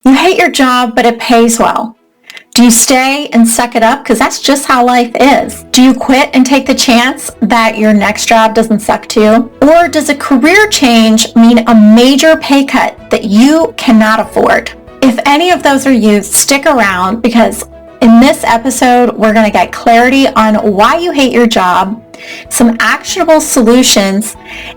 You hate your job, but it pays well. Do you stay and suck it up? Because that's just how life is. Do you quit and take the chance that your next job doesn't suck too? Or does a career change mean a major pay cut that you cannot afford? If any of those are you, stick around, because in this episode, we're going to get clarity on why you hate your job, some actionable solutions,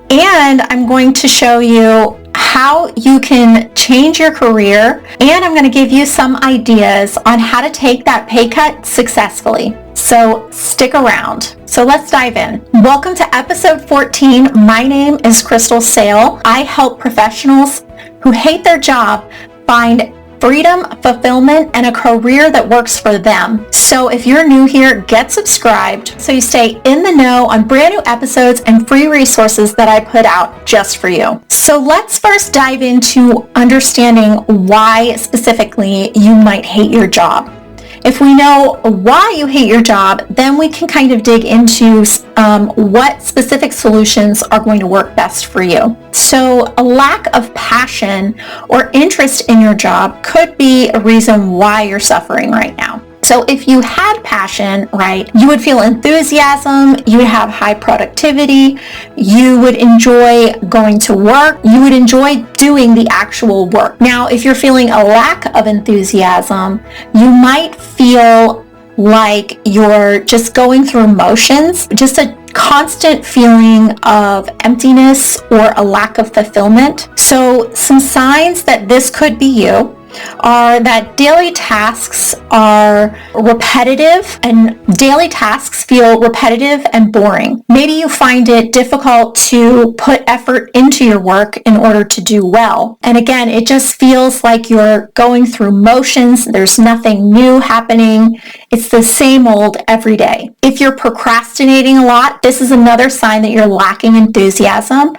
and I'm going to show you how you can change your career, and I'm going to give you some ideas on how to take that pay cut successfully. So stick around. So let's dive in. Welcome to episode 14. My name is Crystal Sale. I help professionals who hate their job find freedom, fulfillment, and a career that works for them. So if you're new here, get subscribed so you stay in the know on brand new episodes and free resources that I put out just for you. So let's first dive into understanding why specifically you might hate your job. If we know why you hate your job, then we can kind of dig into what specific solutions are going to work best for you. So a lack of passion or interest in your job could be a reason why you're suffering right now. So if you had passion, right, you would feel enthusiasm, you would have high productivity, you would enjoy going to work, you would enjoy doing the actual work. Now, if you're feeling a lack of enthusiasm, you might feel like you're just going through motions, just a constant feeling of emptiness or a lack of fulfillment. So some signs that this could be you are that daily tasks are repetitive, and daily tasks feel repetitive and boring. Maybe you find it difficult to put effort into your work in order to do well. And again, it just feels like you're going through motions. There's nothing new happening. It's the same old every day. If you're procrastinating a lot, this is another sign that you're lacking enthusiasm,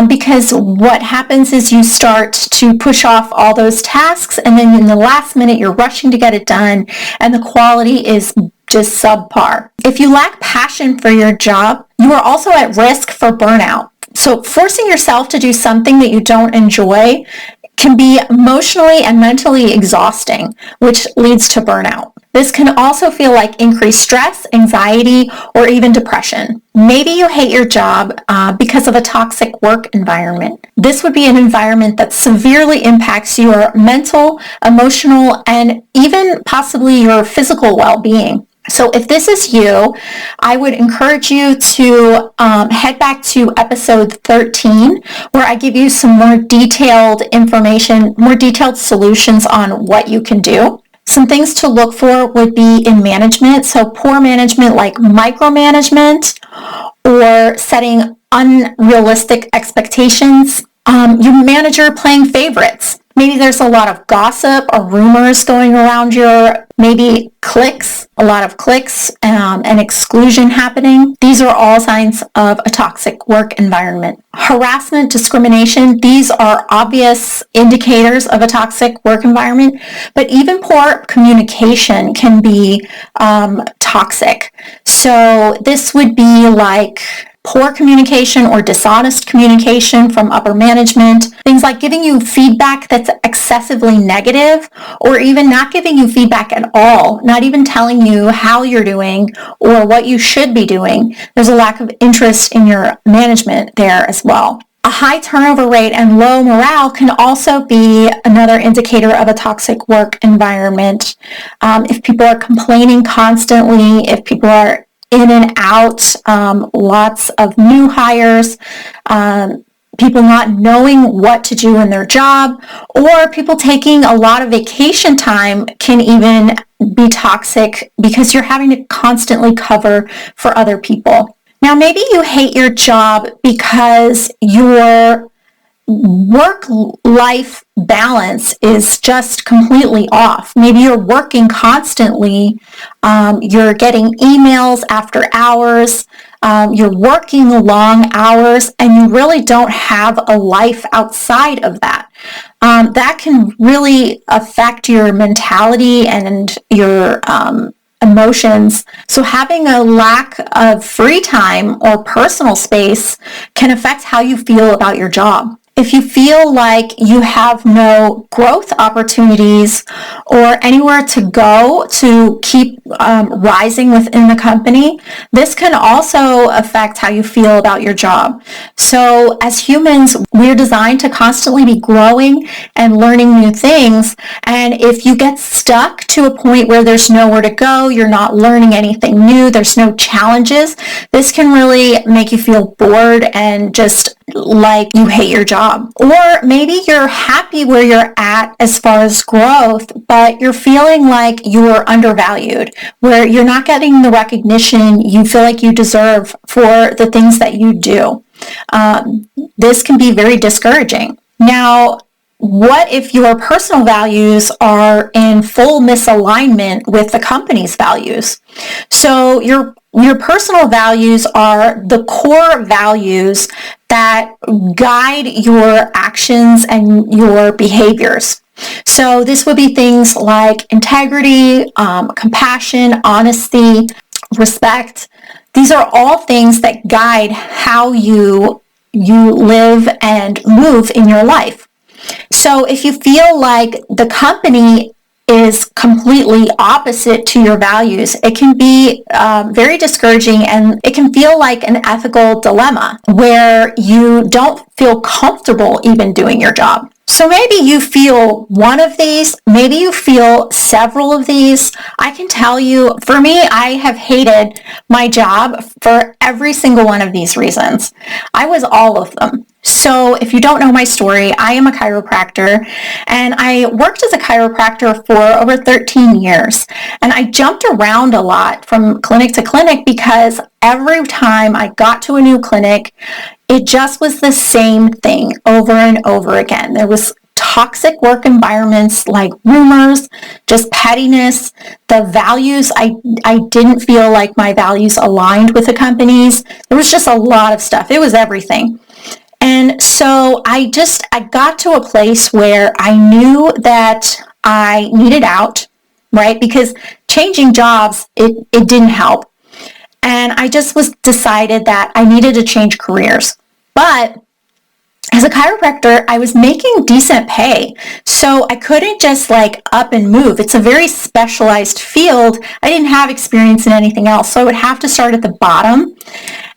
because what happens is you start to push off all those tasks, and then in the last minute you're rushing to get it done, and the quality is just subpar. If you lack passion for your job, you are also at risk for burnout. So forcing yourself to do something that you don't enjoy can be emotionally and mentally exhausting, which leads to burnout. This can also feel like increased stress, anxiety, or even depression. Maybe you hate your job because of a toxic work environment. This would be an environment that severely impacts your mental, emotional, and even possibly your physical well-being. So if this is you, I would encourage you to head back to episode 13, where I give you some more detailed information, more detailed solutions on what you can do. Some things to look for would be in management. So poor management like micromanagement or setting unrealistic expectations. Your manager playing favorites. Maybe there's a lot of gossip or rumors going around maybe cliques, a lot of cliques and exclusion happening. These are all signs of a toxic work environment. Harassment, discrimination, these are obvious indicators of a toxic work environment, but even poor communication can be toxic. So this would be like poor communication or dishonest communication from upper management. Things like giving you feedback that's excessively negative, or even not giving you feedback at all, not even telling you how you're doing or what you should be doing. There's a lack of interest in your management there as well. A high turnover rate and low morale can also be another indicator of a toxic work environment. If people are complaining constantly, if people are in and out, lots of new hires, people not knowing what to do in their job, or people taking a lot of vacation time can even be toxic because you're having to constantly cover for other people. Now, maybe you hate your job because your work-life balance is just completely off. Maybe you're working constantly, you're getting emails after hours, you're working long hours, and you really don't have a life outside of that. That can really affect your mentality and your emotions. So having a lack of free time or personal space can affect how you feel about your job. if you feel like you have no growth opportunities or anywhere to go to keep rising within the company, this can also affect how you feel about your job. So as humans, we're designed to constantly be growing and learning new things. And if you get stuck to a point where there's nowhere to go, you're not learning anything new, there's no challenges, this can really make you feel bored and just like you hate your job. Or maybe you're happy where you're at as far as growth, but you're feeling like you're undervalued, where you're not getting the recognition you feel like you deserve for the things that you do. This can be very discouraging. Now, what if your personal values are in full misalignment with the company's values? So your personal values are the core values that guide your actions and your behaviors. So this would be things like integrity, compassion, honesty, respect. These are all things that guide how you live and move in your life. So if you feel like the company is completely opposite to your values, it can be very discouraging, and it can feel like an ethical dilemma where you don't feel comfortable even doing your job. So maybe you feel one of these, maybe you feel several of these. I can tell you, for me, I have hated my job for every single one of these reasons. I was all of them. So if you don't know my story, I am a chiropractor, and I worked as a chiropractor for over 13 years. And I jumped around a lot from clinic to clinic because every time I got to a new clinic, it just was the same thing over and over again. There was toxic work environments, like rumors, just pettiness, the values. I didn't feel like my values aligned with the company's. There was just a lot of stuff. It was everything. And so I got to a place where I knew that I needed out, right? Because changing jobs, it didn't help. And I just decided that I needed to change careers. But as a chiropractor, I was making decent pay. So I couldn't just up and move. It's a very specialized field. I didn't have experience in anything else. So I would have to start at the bottom.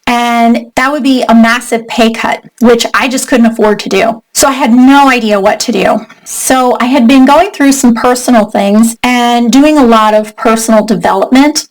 And that would be a massive pay cut, which I just couldn't afford to do. So I had no idea what to do. So I had been going through some personal things and doing a lot of personal development.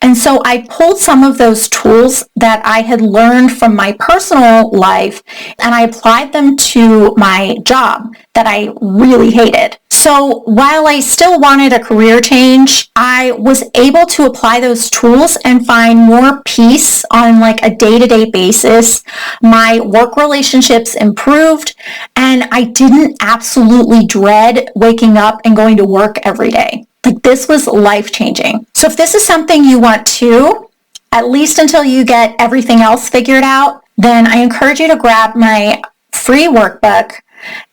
And so I pulled some of those tools that I had learned from my personal life, and I applied them to my job that I really hated. So while I still wanted a career change, I was able to apply those tools and find more peace on a day-to-day basis. My work relationships improved, and I didn't absolutely dread waking up and going to work every day. This was life-changing. So if this is something you want to, at least until you get everything else figured out, then I encourage you to grab my free workbook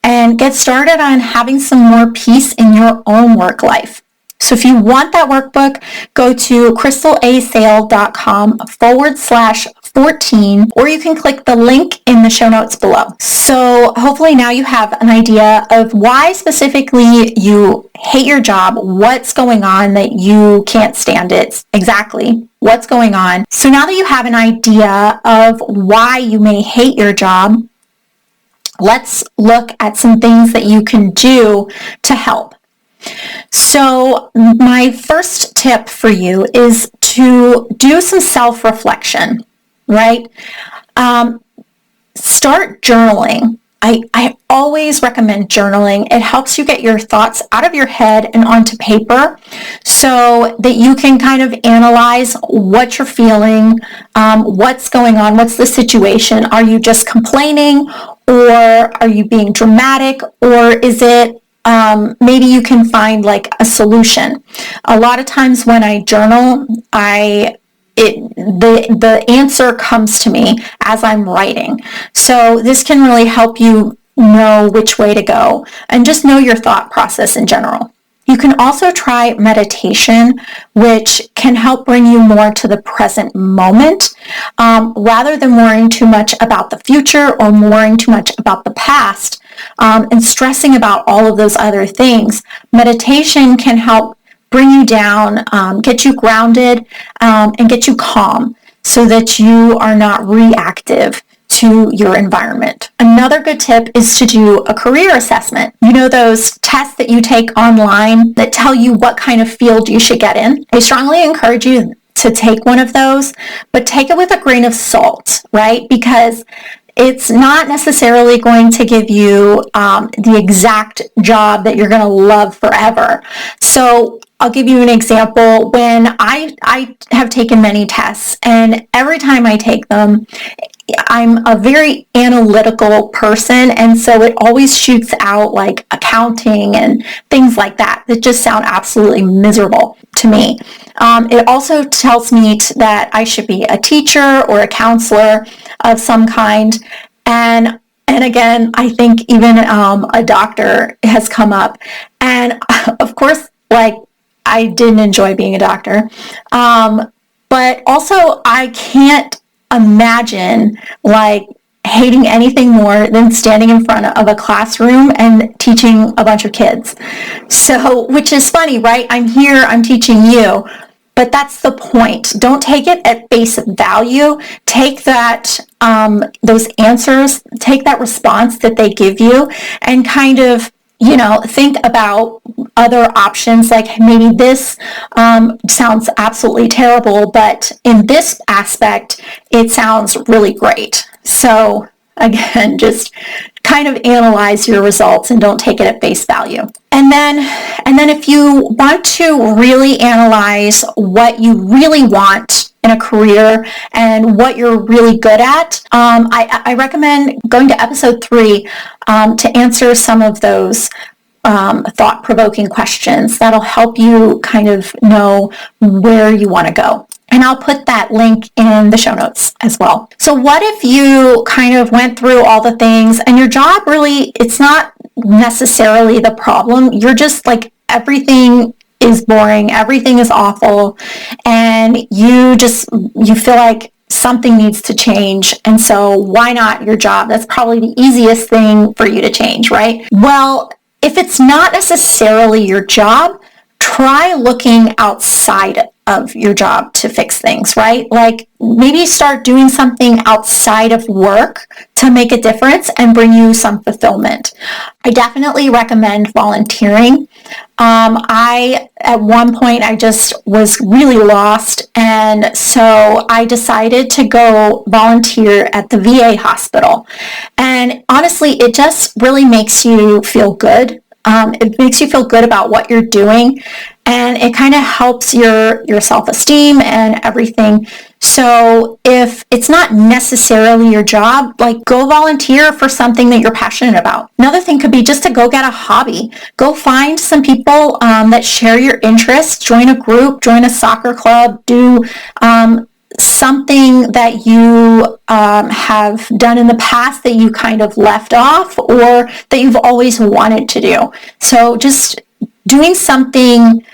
and get started on having some more peace in your own work life. So if you want that workbook, go to crystalasale.com/14, or you can click the link in the show notes below. So hopefully now you have an idea of why specifically you hate your job, what's going on that you can't stand it, exactly what's going on. So now that you have an idea of why you may hate your job, let's look at some things that you can do to help. So my first tip for you is to do some self-reflection, right? Start journaling. I always recommend journaling. It helps you get your thoughts out of your head and onto paper so that you can kind of analyze what you're feeling, what's going on, what's the situation. Are you just complaining, or are you being dramatic, or is it maybe you can find a solution? A lot of times when I journal, the answer comes to me as I'm writing. So this can really help you know which way to go and just know your thought process in general. You can also try meditation, which can help bring you more to the present moment, rather than worrying too much about the future or worrying too much about the past, and stressing about all of those other things. Meditation can help bring you down, get you grounded, and get you calm so that you are not reactive to your environment. Another good tip is to do a career assessment. You know those tests that you take online that tell you what kind of field you should get in? I strongly encourage you to take one of those, but take it with a grain of salt, right? Because it's not necessarily going to give you the exact job that you're going to love forever. So I'll give you an example. When I have taken many tests, and every time I take them, I'm a very analytical person, and so it always shoots out like accounting and things like that just sound absolutely miserable to me. It also tells me that I should be a teacher or a counselor of some kind, and again, I think even a doctor has come up, and of course, like, I didn't enjoy being a doctor, but also I can't imagine like hating anything more than standing in front of a classroom and teaching a bunch of kids. So, which is funny, right? I'm here, I'm teaching you, but that's the point. Don't take it at face value. Take that, those answers, take that response that they give you, and kind of, think about other options, like maybe this sounds absolutely terrible, but in this aspect, it sounds really great. So again, just kind of analyze your results and don't take it at face value. And then if you want to really analyze what you really want in a career and what you're really good at, I recommend going to episode 3 to answer some of those thought-provoking questions. That'll help you kind of know where you want to go. And I'll put that link in the show notes as well. So what if you kind of went through all the things and your job really, it's not necessarily the problem. You're just like, everything is boring, everything is awful, and you feel like something needs to change. And so why not your job? That's probably the easiest thing for you to change, right? Well, if it's not necessarily your job, try looking outside of your job to fix things, right? Like maybe start doing something outside of work to make a difference and bring you some fulfillment. I definitely recommend volunteering. At one point, I just was really lost, and so I decided to go volunteer at the VA hospital. And honestly, it just really makes you feel good. It makes you feel good about what you're doing, and it kind of helps your self-esteem and everything. So if it's not necessarily your job, like go volunteer for something that you're passionate about. Another thing could be just to go get a hobby. Go find some people that share your interests, join a group, join a soccer club, do something that you have done in the past that you kind of left off or that you've always wanted to do. So just doing something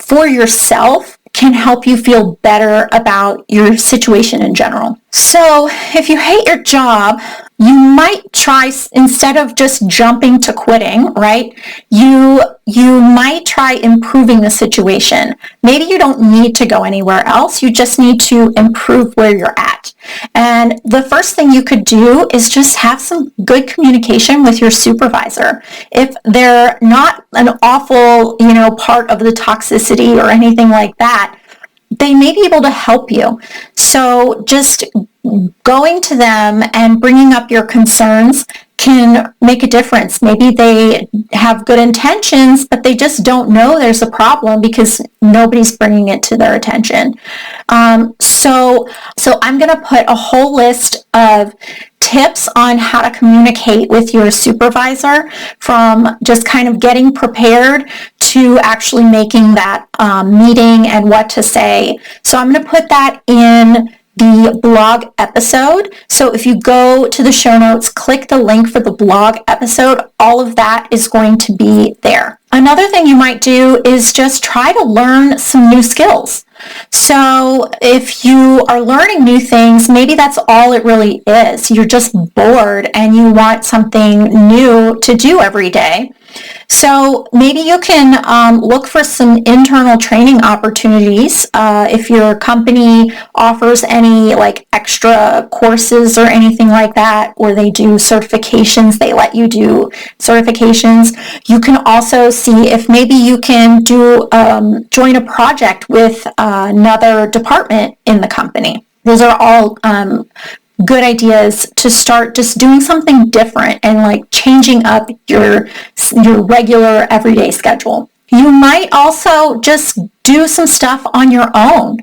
for yourself can help you feel better about your situation in general. So if you hate your job, you might try, instead of just jumping to quitting, right? You might try improving the situation. Maybe you don't need to go anywhere else. You just need to improve where you're at. And the first thing you could do is just have some good communication with your supervisor. If they're not an awful, part of the toxicity or anything like that, they may be able to help you. So just going to them and bringing up your concerns can make a difference. Maybe they have good intentions, but they just don't know there's a problem because nobody's bringing it to their attention. So I'm going to put a whole list of tips on how to communicate with your supervisor, from just kind of getting prepared to actually making that meeting and what to say. So I'm going to put that in the blog episode. So if you go to the show notes, click the link for the blog episode, all of that is going to be there. Another thing you might do is just try to learn some new skills. So if you are learning new things, maybe that's all it really is. You're just bored and you want something new to do every day. So maybe you can look for some internal training opportunities. If your company offers any like extra courses or anything like that, or they do certifications, they let you do certifications. You can also see if maybe you can join a project with another department in the company. Those are all good ideas to start just doing something different and like changing up your regular everyday schedule. You might also just do some stuff on your own.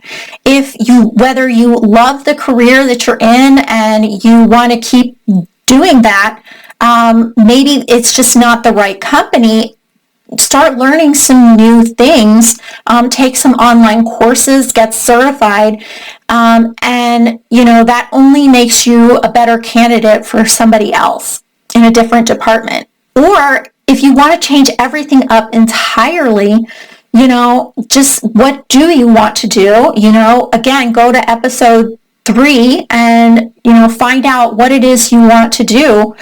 Whether you love the career that you're in and you want to keep doing that, maybe it's just not the right company. Start learning some new things, take some online courses, get certified, and that only makes you a better candidate for somebody else in a different department. Or if you want to change everything up entirely, just what do you want to do? Again, go to episode 3 and, find out what it is you want to do.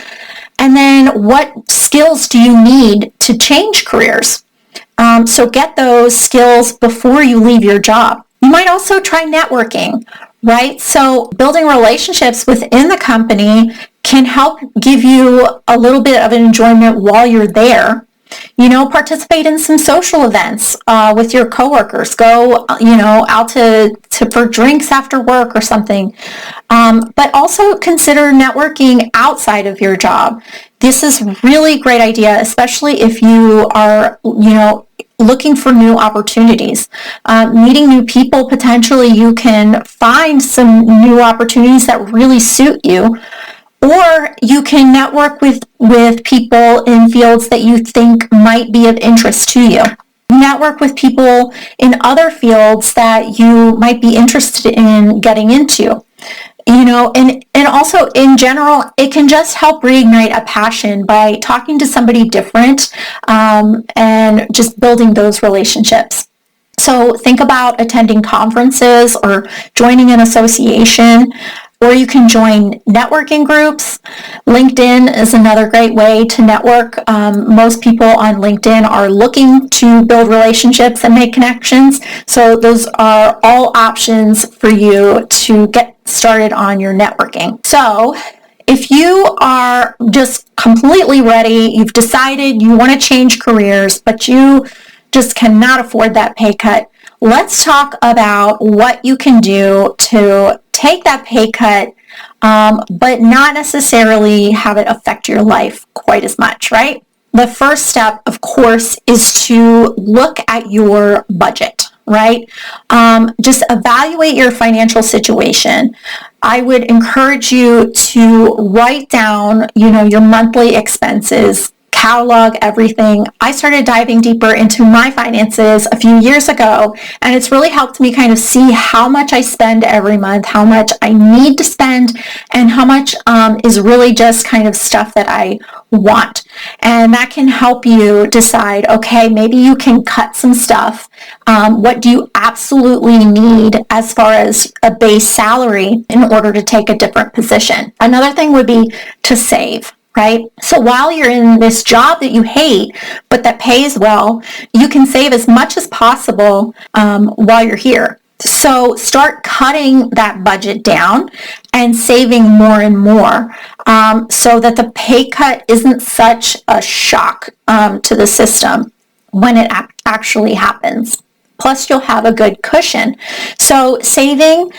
And then what skills do you need to change careers? So get those skills before you leave your job. You might also try networking, right? So building relationships within the company can help give you a little bit of enjoyment while you're there. Participate in some social events with your coworkers. Go, out for drinks after work or something. But also consider networking outside of your job. This is really great idea, especially if you are, looking for new opportunities. Meeting new people, potentially you can find some new opportunities that really suit you. Or you can network with people in fields that you think might be of interest to you. Network with people in other fields that you might be interested in getting into. And also in general, it can just help reignite a passion by talking to somebody different and just building those relationships. So think about attending conferences or joining an association, or you can join networking groups. LinkedIn is another great way to network. Most people on LinkedIn are looking to build relationships and make connections. So those are all options for you to get started on your networking. So if you are just completely ready, you've decided you want to change careers, but you just cannot afford that pay cut, let's talk about what you can do to take that pay cut, but not necessarily have it affect your life quite as much, right? The first step, of course, is to look at your budget, right? Just evaluate your financial situation. I would encourage you to write down, your monthly expenses, catalog everything. I started diving deeper into my finances a few years ago, and it's really helped me kind of see how much I spend every month, how much I need to spend, and how much is really just kind of stuff that I want. And that can help you decide, okay, maybe you can cut some stuff. What do you absolutely need as far as a base salary in order to take a different position? Another thing would be to save. Right? So while you're in this job that you hate, but that pays well, you can save as much as possible while you're here. So start cutting that budget down and saving more and more so that the pay cut isn't such a shock to the system when it actually happens. Plus, you'll have a good cushion. So saving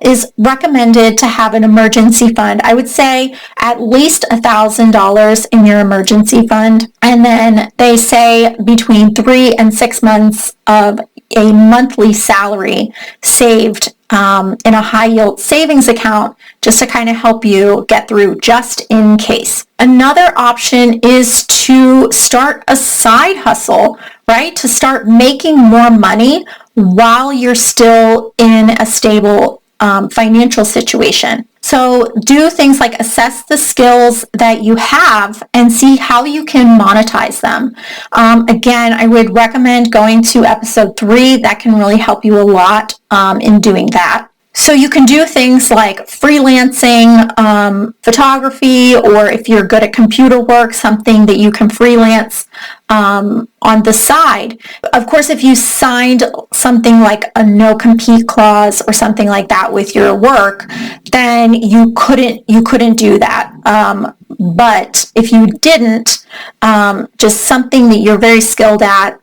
is recommended to have an emergency fund. I would say at least $1,000 in your emergency fund. And then they say between 3 and 6 months of a monthly salary saved in a high yield savings account, just to kind of help you get through just in case. Another option is to start a side hustle, right? To start making more money while you're still in a stable financial situation. So do things like assess the skills that you have and see how you can monetize them. Again, I would recommend going to episode 3. That can really help you a lot in doing that. So you can do things like freelancing, photography, or if you're good at computer work, something that you can freelance on the side. Of course, if you signed something like a no-compete clause or something like that with your work, then you couldn't do that. But if you didn't, just something that you're very skilled at,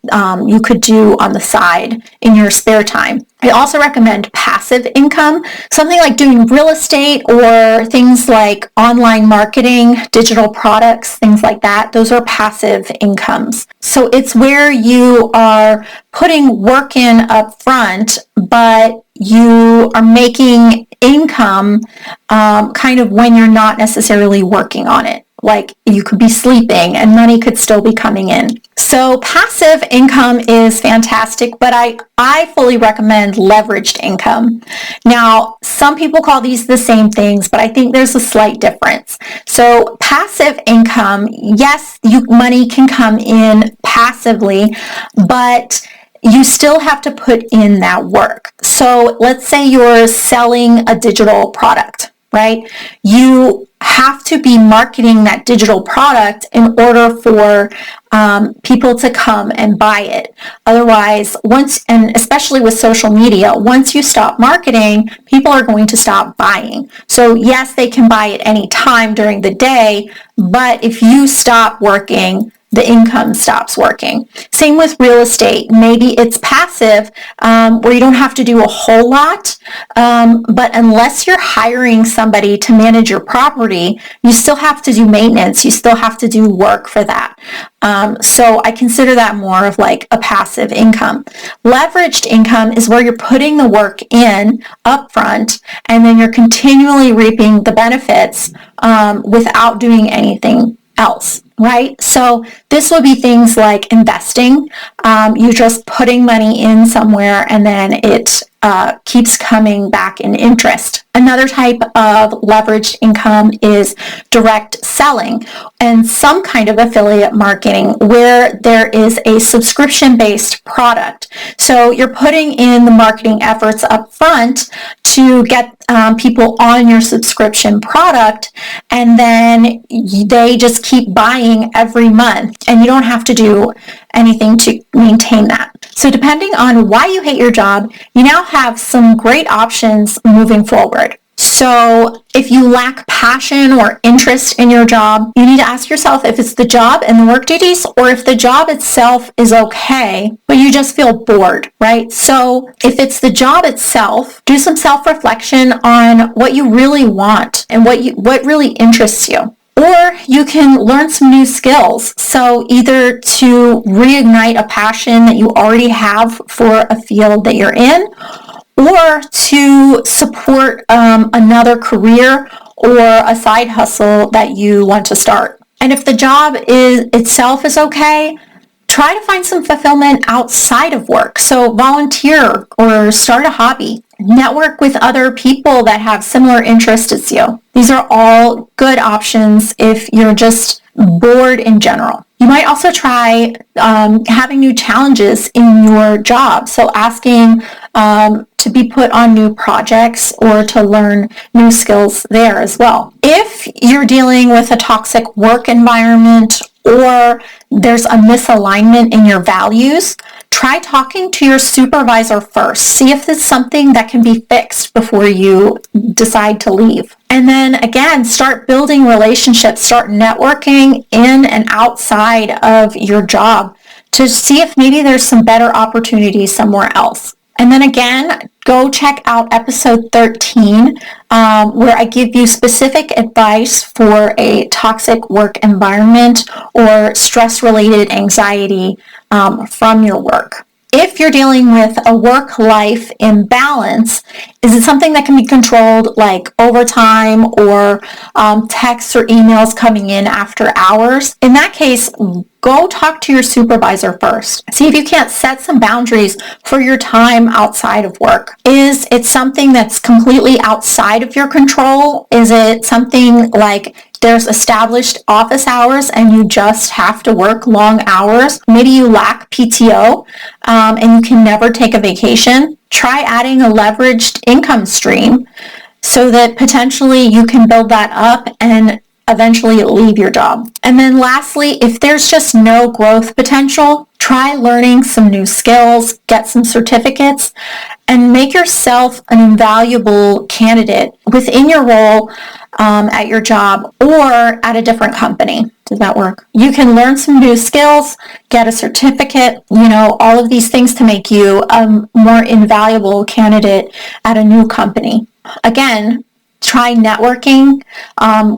you could do on the side in your spare time. I also recommend passive income, something like doing real estate or things like online marketing, digital products, things like that. Those are passive incomes. So it's where you are putting work in up front, but you are making income kind of when you're not necessarily working on it. Like you could be sleeping and money could still be coming in. So passive income is fantastic, but I fully recommend leveraged income. Now, some people call these the same things, but I think there's a slight difference. So passive income, yes, money can come in passively, but you still have to put in that work. So let's say you're selling a digital product, right? You have to be marketing that digital product in order for people to come and buy it. Otherwise, and especially with social media, once you stop marketing, people are going to stop buying. So yes, they can buy at any time during the day, but if you stop working, the income stops working. Same with real estate. Maybe it's passive, where you don't have to do a whole lot, but unless you're hiring somebody to manage your property, you still have to do maintenance. You still have to do work for that. So I consider that more of like a passive income. Leveraged income is where you're putting the work in upfront, and then you're continually reaping the benefits without doing anything else, right? So this would be things like investing. You're just putting money in somewhere and then it keeps coming back in interest. Another type of leveraged income is direct selling and some kind of affiliate marketing where there is a subscription-based product. So you're putting in the marketing efforts up front to get people on your subscription product, and then they just keep buying every month, and you don't have to do anything to maintain that. So depending on why you hate your job, you now have some great options moving forward. So if you lack passion or interest in your job, you need to ask yourself if it's the job and the work duties, or if the job itself is okay, but you just feel bored, right? So if it's the job itself, do some self-reflection on what you really want and what really interests you. Or you can learn some new skills. So either to reignite a passion that you already have for a field that you're in, or to support another career or a side hustle that you want to start. And if the job itself is okay, try to find some fulfillment outside of work. So volunteer or start a hobby. Network with other people that have similar interests as you. These are all good options if you're just bored in general. You might also try having new challenges in your job. So asking to be put on new projects or to learn new skills there as well. If you're dealing with a toxic work environment or there's a misalignment in your values, try talking to your supervisor first. See if it's something that can be fixed before you decide to leave. And then again, start building relationships, start networking in and outside of your job to see if maybe there's some better opportunities somewhere else. And then again, go check out episode 13, where I give you specific advice for a toxic work environment or stress-related anxiety from your work. if you're dealing with a work-life imbalance, is it something that can be controlled, like overtime or texts or emails coming in after hours? In that case, go talk to your supervisor first. See if you can't set some boundaries for your time outside of work. Is it something that's completely outside of your control? Is it something like there's established office hours and you just have to work long hours? Maybe you lack PTO and you can never take a vacation. Try adding a leveraged income stream so that potentially you can build that up and eventually leave your job. And then lastly, if there's just no growth potential, try learning some new skills, get some certificates, and make yourself an invaluable candidate within your role at your job or at a different company. Does that work? You can learn some new skills, get a certificate, all of these things to make you a more invaluable candidate at a new company. Again, try networking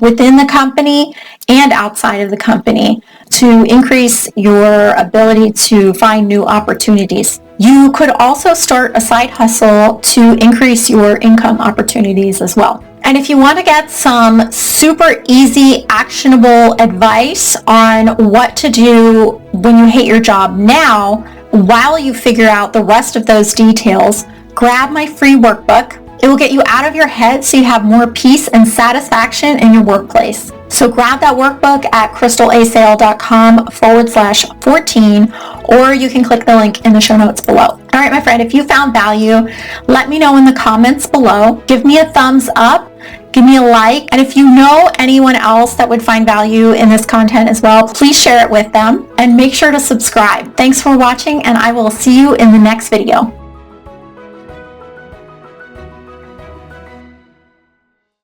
within the company and outside of the company to increase your ability to find new opportunities. You could also start a side hustle to increase your income opportunities as well. And if you want to get some super easy, actionable advice on what to do when you hate your job now, while you figure out the rest of those details, grab my free workbook. It will get you out of your head so you have more peace and satisfaction in your workplace. So grab that workbook at crystalasale.com/14, or you can click the link in the show notes below. All right, my friend, if you found value, let me know in the comments below. Give me a thumbs up. Give me a like. And if you know anyone else that would find value in this content as well, please share it with them and make sure to subscribe. Thanks for watching, and I will see you in the next video.